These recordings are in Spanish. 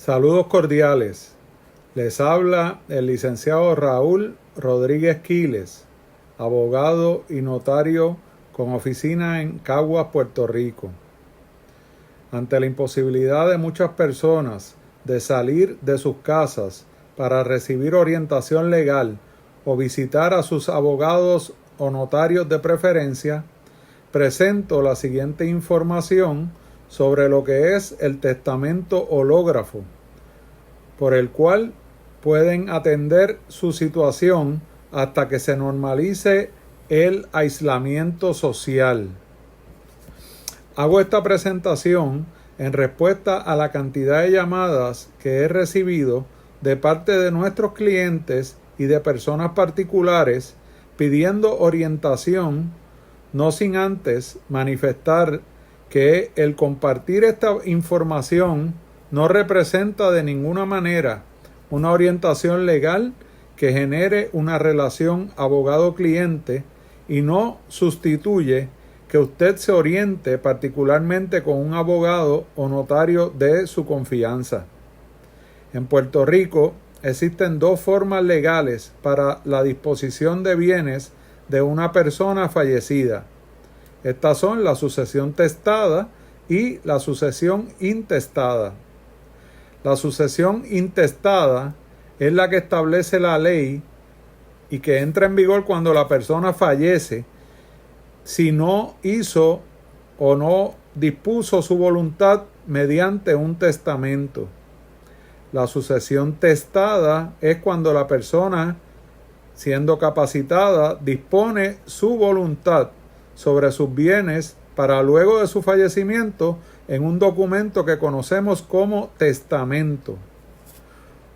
Saludos cordiales. Les habla el licenciado Raúl Rodríguez Quiles, abogado y notario con oficina en Caguas, Puerto Rico. Ante la imposibilidad de muchas personas de salir de sus casas para recibir orientación legal o visitar a sus abogados o notarios de preferencia, presento la siguiente información sobre lo que es el testamento hológrafo, por el cual pueden atender su situación hasta que se normalice el aislamiento social. Hago esta presentación en respuesta a la cantidad de llamadas que he recibido de parte de nuestros clientes y de personas particulares pidiendo orientación, no sin antes manifestar que el compartir esta información no representa de ninguna manera una orientación legal que genere una relación abogado-cliente y no sustituye que usted se oriente particularmente con un abogado o notario de su confianza. En Puerto Rico existen dos formas legales para la disposición de bienes de una persona fallecida. Estas son la sucesión testada y la sucesión intestada. La sucesión intestada es la que establece la ley y que entra en vigor cuando la persona fallece si no hizo o no dispuso su voluntad mediante un testamento. La sucesión testada es cuando la persona, siendo capacitada, dispone su voluntad sobre sus bienes para luego de su fallecimiento en un documento que conocemos como testamento.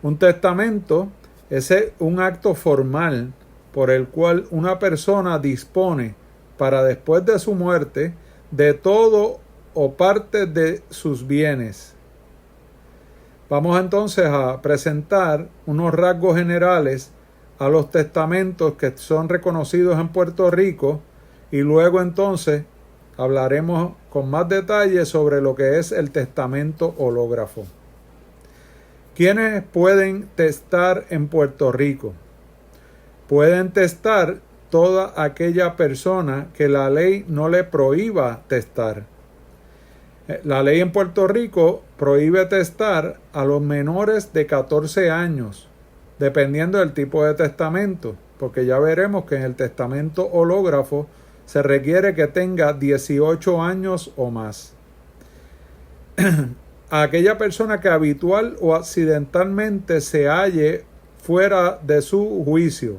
Un testamento es un acto formal por el cual una persona dispone para después de su muerte de todo o parte de sus bienes. Vamos entonces a presentar unos rasgos generales a los testamentos que son reconocidos en Puerto Rico y luego entonces hablaremos con más detalle sobre lo que es el testamento hológrafo. ¿Quiénes pueden testar en Puerto Rico? Pueden testar toda aquella persona que la ley no le prohíba testar. La ley en Puerto Rico prohíbe testar a los menores de 14 años, dependiendo del tipo de testamento, porque ya veremos que en el testamento hológrafo se requiere que tenga 18 años o más. A aquella persona que habitual o accidentalmente se halle fuera de su juicio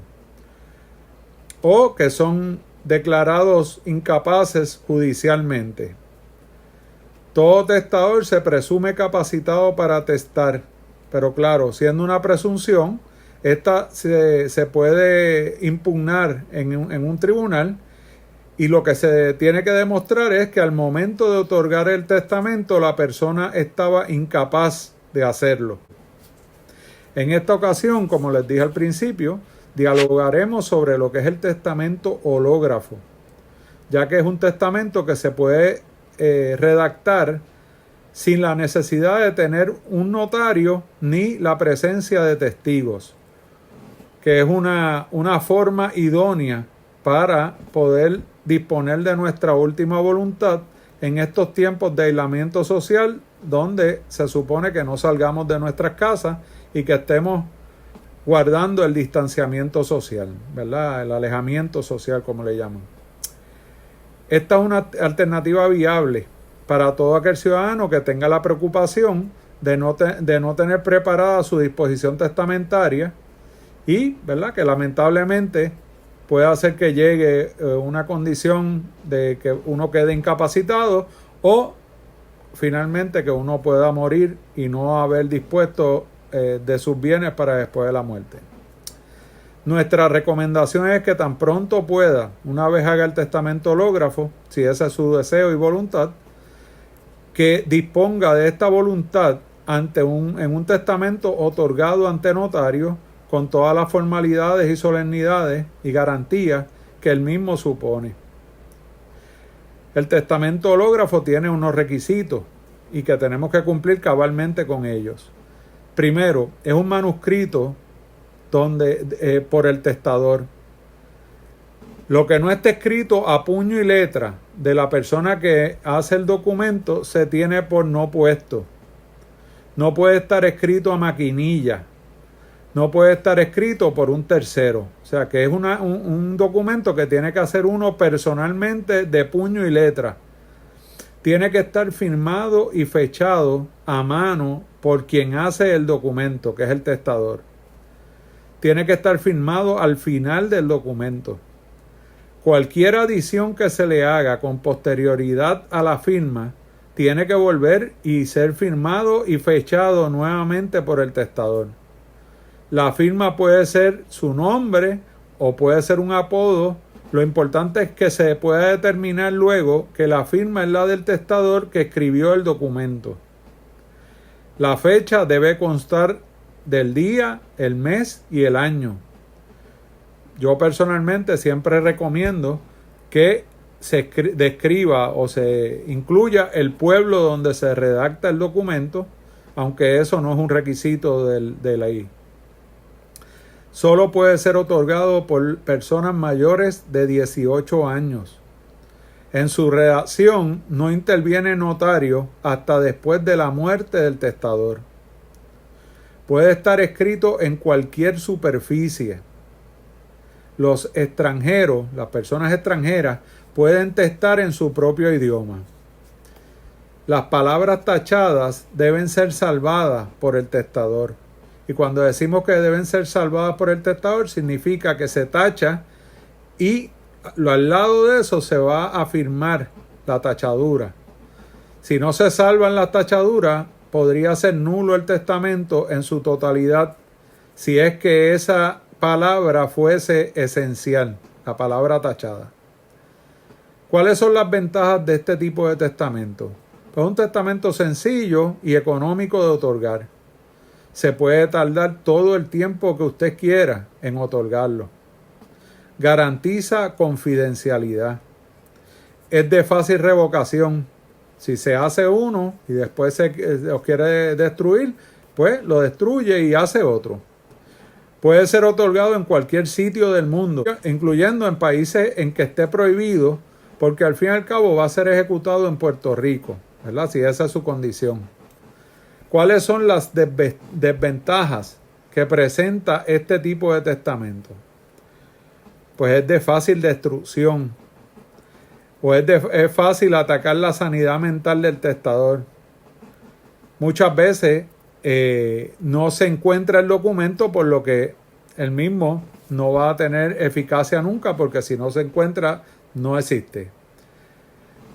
o que son declarados incapaces judicialmente. Todo testador se presume capacitado para testar, pero claro, siendo una presunción, esta se puede impugnar en un tribunal. Y lo que se tiene que demostrar es que al momento de otorgar el testamento la persona estaba incapaz de hacerlo. En esta ocasión, como les dije al principio, dialogaremos sobre lo que es el testamento hológrafo, ya que es un testamento que se puede redactar sin la necesidad de tener un notario ni la presencia de testigos, que es una forma idónea para poder disponer de nuestra última voluntad en estos tiempos de aislamiento social, donde se supone que no salgamos de nuestras casas y que estemos guardando el distanciamiento social, ¿verdad? El alejamiento social, como le llaman. Esta es una alternativa viable para todo aquel ciudadano que tenga la preocupación de no tener preparada su disposición testamentaria y, ¿verdad?, que lamentablemente puede hacer que llegue una condición de que uno quede incapacitado o finalmente que uno pueda morir y no haber dispuesto de sus bienes para después de la muerte. Nuestra recomendación es que tan pronto pueda, una vez haga el testamento hológrafo, si ese es su deseo y voluntad, que disponga de esta voluntad en un testamento otorgado ante notario con todas las formalidades y solemnidades y garantías que el mismo supone. El testamento hológrafo tiene unos requisitos y que tenemos que cumplir cabalmente con ellos. Primero, es un manuscrito por el testador. Lo que no esté escrito a puño y letra de la persona que hace el documento se tiene por no puesto. No puede estar escrito a maquinilla. No puede estar escrito por un tercero. O sea que es un documento que tiene que hacer uno personalmente de puño y letra. Tiene que estar firmado y fechado a mano por quien hace el documento, que es el testador. Tiene que estar firmado al final del documento. Cualquier adición que se le haga con posterioridad a la firma tiene que volver y ser firmado y fechado nuevamente por el testador. La firma puede ser su nombre o puede ser un apodo. Lo importante es que se pueda determinar luego que la firma es la del testador que escribió el documento. La fecha debe constar del día, el mes y el año. Yo personalmente siempre recomiendo que se describa o se incluya el pueblo donde se redacta el documento, aunque eso no es un requisito de ley. Solo puede ser otorgado por personas mayores de 18 años. En su redacción no interviene notario hasta después de la muerte del testador. Puede estar escrito en cualquier superficie. Los extranjeros, las personas extranjeras, pueden testar en su propio idioma. Las palabras tachadas deben ser salvadas por el testador. Y cuando decimos que deben ser salvadas por el testador, significa que se tacha y al lado de eso se va a firmar la tachadura. Si no se salvan las tachaduras, podría ser nulo el testamento en su totalidad si es que esa palabra fuese esencial, la palabra tachada. ¿Cuáles son las ventajas de este tipo de testamento? Pues un testamento sencillo y económico de otorgar. Se puede tardar todo el tiempo que usted quiera en otorgarlo. Garantiza confidencialidad. Es de fácil revocación. Si se hace uno y después los quiere destruir, pues lo destruye y hace otro. Puede ser otorgado en cualquier sitio del mundo, incluyendo en países en que esté prohibido, porque al fin y al cabo va a ser ejecutado en Puerto Rico, ¿verdad? Si esa es su condición. ¿Cuáles son las desventajas que presenta este tipo de testamento? Pues es de fácil destrucción, o es fácil atacar la sanidad mental del testador. Muchas veces no se encuentra el documento, por lo que el mismo no va a tener eficacia nunca, porque si no se encuentra, no existe.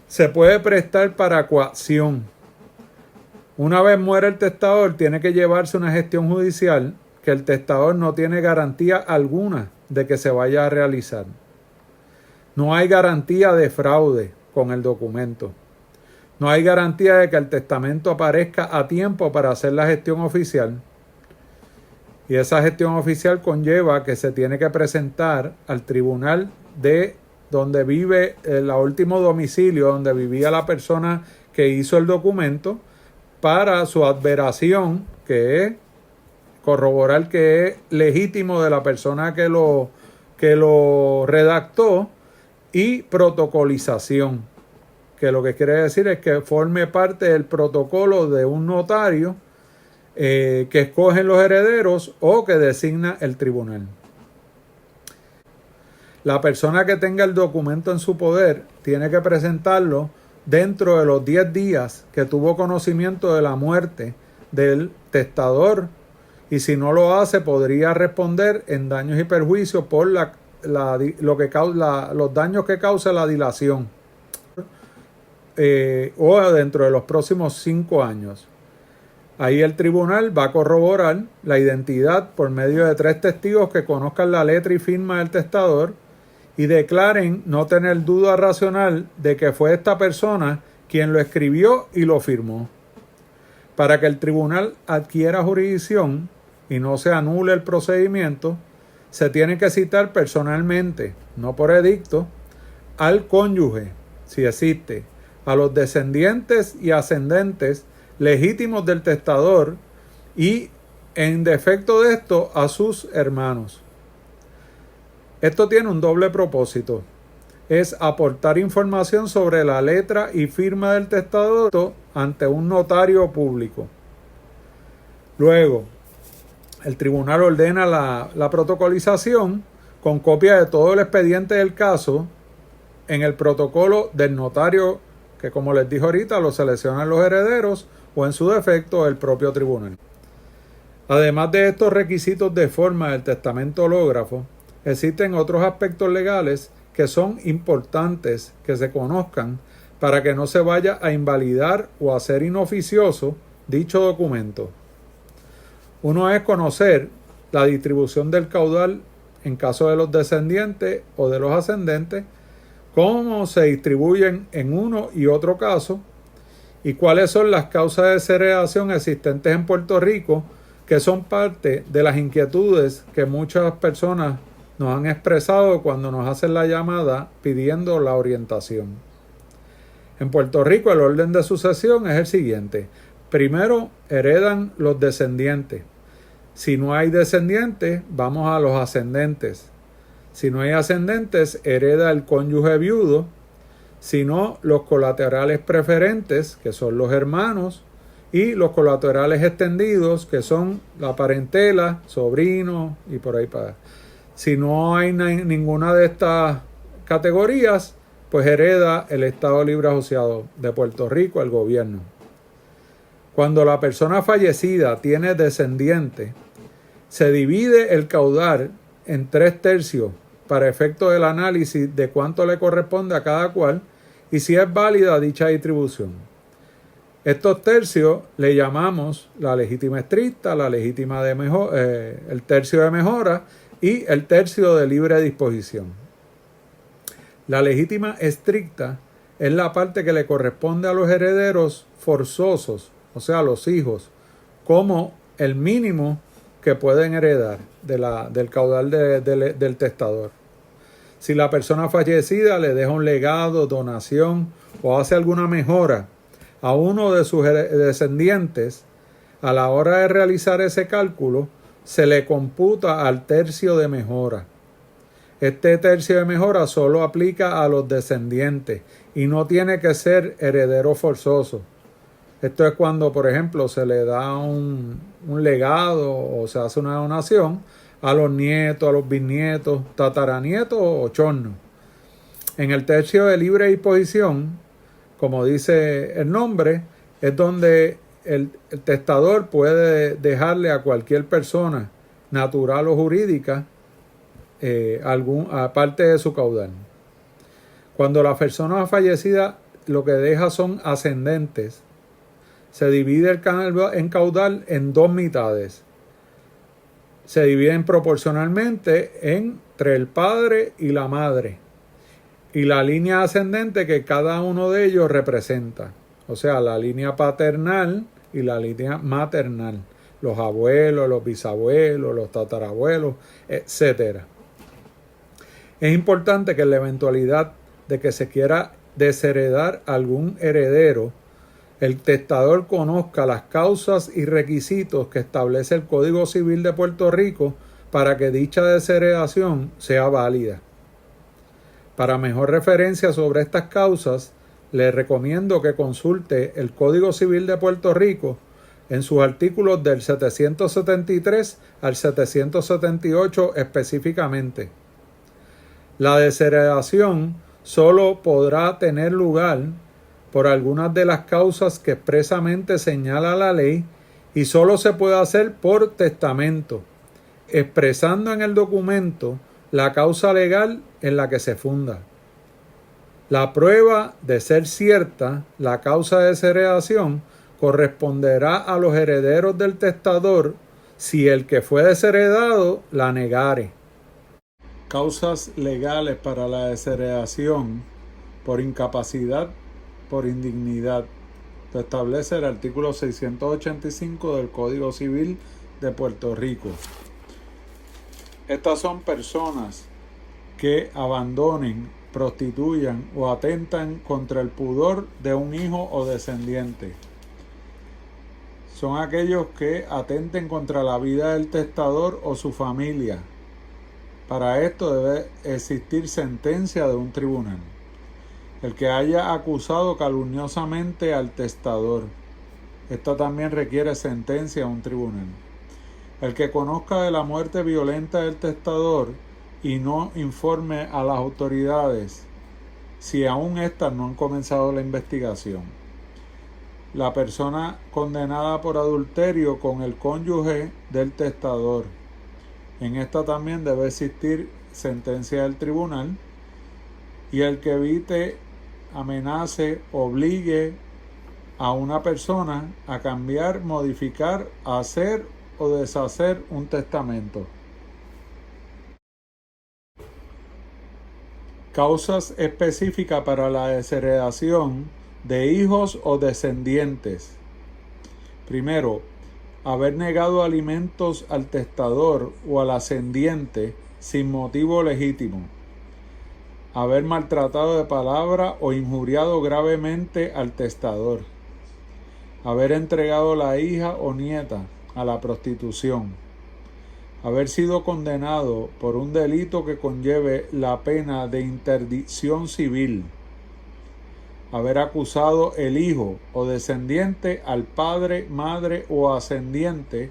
Se puede prestar para coacción. Una vez muere el testador, tiene que llevarse una gestión judicial que el testador no tiene garantía alguna de que se vaya a realizar. No hay garantía de fraude con el documento. No hay garantía de que el testamento aparezca a tiempo para hacer la gestión oficial. Y esa gestión oficial conlleva que se tiene que presentar al tribunal de donde vive, el último domicilio donde vivía la persona que hizo el documento, para su adveración, que es corroborar que es legítimo de la persona que lo redactó, y protocolización, que lo que quiere decir es que forme parte del protocolo de un notario que escogen los herederos o que designa el tribunal. La persona que tenga el documento en su poder tiene que presentarlo dentro de los 10 días que tuvo conocimiento de la muerte del testador, y si no lo hace podría responder en daños y perjuicios por los daños que causa la dilación, o dentro de los próximos 5 años. Ahí el tribunal va a corroborar la identidad por medio de 3 testigos que conozcan la letra y firma del testador y declaren no tener duda racional de que fue esta persona quien lo escribió y lo firmó. Para que el tribunal adquiera jurisdicción y no se anule el procedimiento, se tiene que citar personalmente, no por edicto, al cónyuge, si existe, a los descendientes y ascendentes legítimos del testador, y en defecto de esto, a sus hermanos. Esto tiene un doble propósito. Es aportar información sobre la letra y firma del testador ante un notario público. Luego, el tribunal ordena la protocolización con copia de todo el expediente del caso en el protocolo del notario que, como les dije ahorita, lo seleccionan los herederos o en su defecto el propio tribunal. Además de estos requisitos de forma del testamento hológrafo, existen otros aspectos legales que son importantes que se conozcan para que no se vaya a invalidar o a hacer inoficioso dicho documento. Uno es conocer la distribución del caudal en caso de los descendientes o de los ascendentes, cómo se distribuyen en uno y otro caso, y cuáles son las causas de desheredación existentes en Puerto Rico, que son parte de las inquietudes que muchas personas nos han expresado cuando nos hacen la llamada pidiendo la orientación. En Puerto Rico el orden de sucesión es el siguiente. Primero heredan los descendientes. Si no hay descendientes, vamos a los ascendentes. Si no hay ascendentes, hereda el cónyuge viudo. Si no, los colaterales preferentes, que son los hermanos, y los colaterales extendidos, que son la parentela, sobrinos y por ahí para. Si no hay ninguna de estas categorías, pues hereda el Estado Libre Asociado de Puerto Rico, el gobierno. Cuando la persona fallecida tiene descendientes, se divide el caudal en 3/3 para efecto del análisis de cuánto le corresponde a cada cual y si es válida dicha distribución. Estos tercios le llamamos la legítima estricta, la legítima de el tercio de mejora y el tercio de libre disposición. La legítima estricta es la parte que le corresponde a los herederos forzosos, o sea, a los hijos, como el mínimo que pueden heredar del caudal del testador. Si la persona fallecida le deja un legado, donación o hace alguna mejora a uno de sus descendientes, a la hora de realizar ese cálculo, se le computa al tercio de mejora. Este tercio de mejora solo aplica a los descendientes y no tiene que ser heredero forzoso. Esto es cuando, por ejemplo, se le da un legado o se hace una donación a los nietos, a los bisnietos, tataranietos o chornos. En el tercio de libre disposición, como dice el nombre, es donde el testador puede dejarle a cualquier persona, natural o jurídica, aparte de su caudal. Cuando la persona fallecida lo que deja son ascendentes, se divide el caudal en 2 mitades. Se dividen proporcionalmente entre el padre y la madre y la línea ascendente que cada uno de ellos representa, o sea, la línea paternal y la línea maternal, los abuelos, los bisabuelos, los tatarabuelos, etc. Es importante que en la eventualidad de que se quiera desheredar algún heredero, el testador conozca las causas y requisitos que establece el Código Civil de Puerto Rico para que dicha desheredación sea válida. Para mejor referencia sobre estas causas, le recomiendo que consulte el Código Civil de Puerto Rico en sus artículos del 773 al 778 específicamente. La desheredación solo podrá tener lugar por algunas de las causas que expresamente señala la ley y solo se puede hacer por testamento, expresando en el documento la causa legal en la que se funda. La prueba de ser cierta, la causa de desheredación, corresponderá a los herederos del testador si el que fue desheredado la negare. Causas legales para la desheredación por incapacidad, por indignidad. Lo establece el artículo 685 del Código Civil de Puerto Rico. Estas son personas que abandonen, prostituyan o atentan contra el pudor de un hijo o descendiente. son aquellos que atenten contra la vida del testador o su familia. Para esto debe existir sentencia de un tribunal. El que haya acusado calumniosamente al testador. Esta también requiere sentencia de un tribunal. El que conozca de la muerte violenta del testador y no informe a las autoridades, si aún éstas no han comenzado la investigación. La persona condenada por adulterio con el cónyuge del testador. En esta también debe existir sentencia del tribunal. Y el que evite, amenace, obligue a una persona a cambiar, modificar, hacer o deshacer un testamento. Causas específicas para la desheredación de hijos o descendientes. Primero, haber negado alimentos al testador o al ascendiente sin motivo legítimo. Haber maltratado de palabra o injuriado gravemente al testador. Haber entregado la hija o nieta a la prostitución. Haber sido condenado por un delito que conlleve la pena de interdicción civil. Haber acusado el hijo o descendiente al padre, madre o ascendiente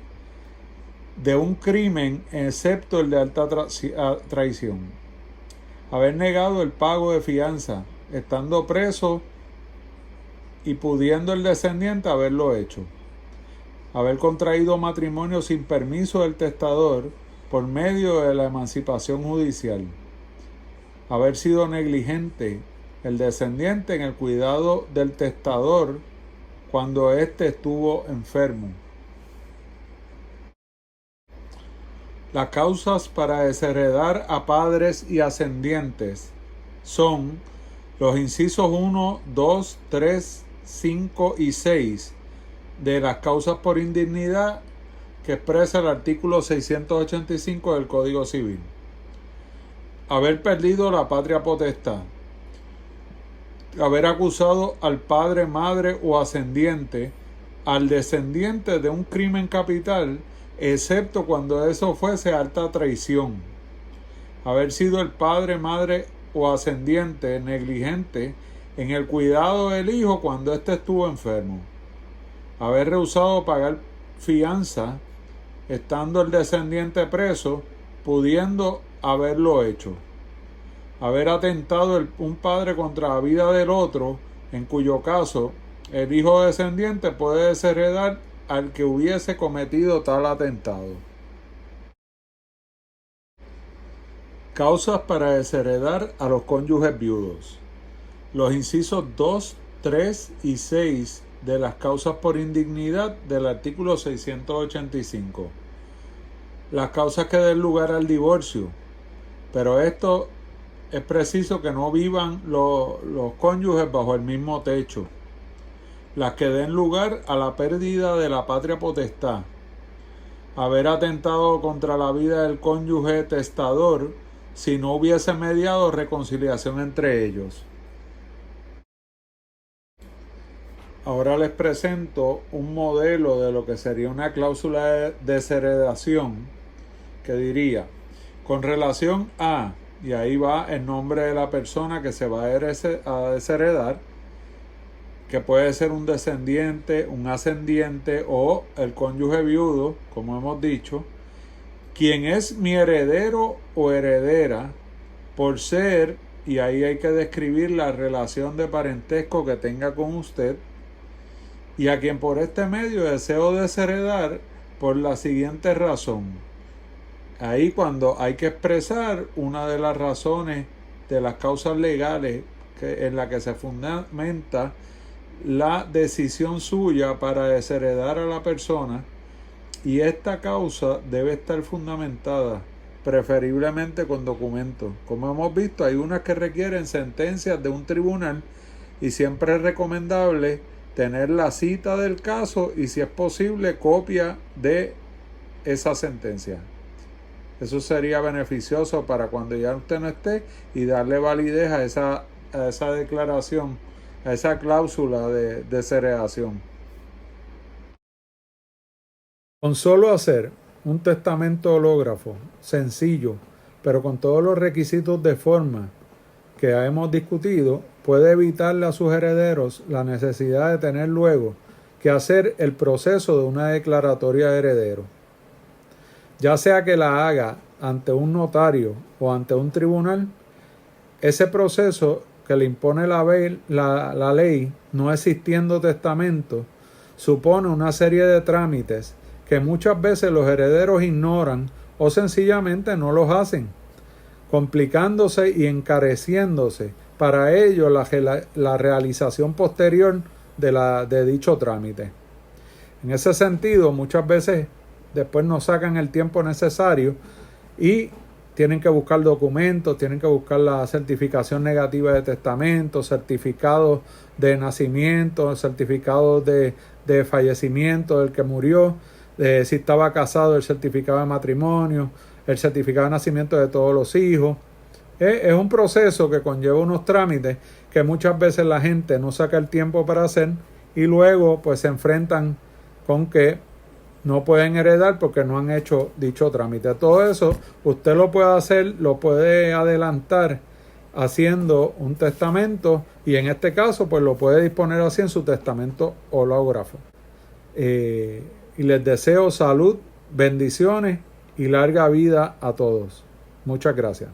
de un crimen excepto el de alta traición. Haber negado el pago de fianza, estando preso y pudiendo el descendiente haberlo hecho. Haber contraído matrimonio sin permiso del testador por medio de la emancipación judicial. Haber sido negligente el descendiente en el cuidado del testador cuando éste estuvo enfermo. Las causas para desheredar a padres y ascendientes son los incisos 1, 2, 3, 5 y 6 de las causas por indignidad que expresa el artículo 685 del Código Civil. Haber perdido la patria potestad. Haber acusado al padre, madre o ascendiente, al descendiente de un crimen capital, excepto cuando eso fuese alta traición. Haber sido el padre, madre o ascendiente negligente en el cuidado del hijo cuando éste estuvo enfermo. Haber rehusado pagar fianza estando el descendiente preso, pudiendo haberlo hecho. Haber atentado un padre contra la vida del otro, en cuyo caso el hijo descendiente puede desheredar al que hubiese cometido tal atentado. Causas para desheredar a los cónyuges viudos. Los incisos 2, 3 y 6 de las causas por indignidad del artículo 685. Las causas que den lugar al divorcio, pero esto es preciso que no vivan los cónyuges bajo el mismo techo. Las que den lugar a la pérdida de la patria potestad. Haber atentado contra la vida del cónyuge testador si no hubiese mediado reconciliación entre ellos. Ahora les presento un modelo de lo que sería una cláusula de desheredación que diría, con relación a, y ahí va el nombre de la persona que se va a desheredar, que puede ser un descendiente, un ascendiente o el cónyuge viudo, como hemos dicho, quien es mi heredero o heredera por ser, y ahí hay que describir la relación de parentesco que tenga con usted, y a quien por este medio deseo desheredar por la siguiente razón. Ahí cuando hay que expresar una de las razones de las causas legales en la que se fundamenta la decisión suya para desheredar a la persona, y esta causa debe estar fundamentada preferiblemente con documentos. Como hemos visto, hay unas que requieren sentencias de un tribunal y siempre es recomendable tener la cita del caso y, si es posible, copia de esa sentencia. Eso sería beneficioso para cuando ya usted no esté y darle validez a esa declaración, a esa cláusula de desheredación. Con solo hacer un testamento hológrafo sencillo, pero con todos los requisitos de forma que hemos discutido, puede evitarle a sus herederos la necesidad de tener luego que hacer el proceso de una declaratoria de heredero. Ya sea que la haga ante un notario o ante un tribunal, ese proceso que le impone la ley, no existiendo testamento, supone una serie de trámites que muchas veces los herederos ignoran o sencillamente no los hacen, complicándose y encareciéndose para ello la realización posterior de dicho trámite. En ese sentido, muchas veces después no sacan el tiempo necesario y tienen que buscar documentos, tienen que buscar la certificación negativa de testamento, certificados de nacimiento, certificados de fallecimiento del que murió, si estaba casado, el certificado de matrimonio, el certificado de nacimiento de todos los hijos. Es un proceso que conlleva unos trámites que muchas veces la gente no saca el tiempo para hacer y luego pues se enfrentan con que no pueden heredar porque no han hecho dicho trámite. Todo eso usted lo puede hacer, lo puede adelantar haciendo un testamento y en este caso pues lo puede disponer así en su testamento hológrafo. Y les deseo salud, bendiciones y larga vida a todos. Muchas gracias.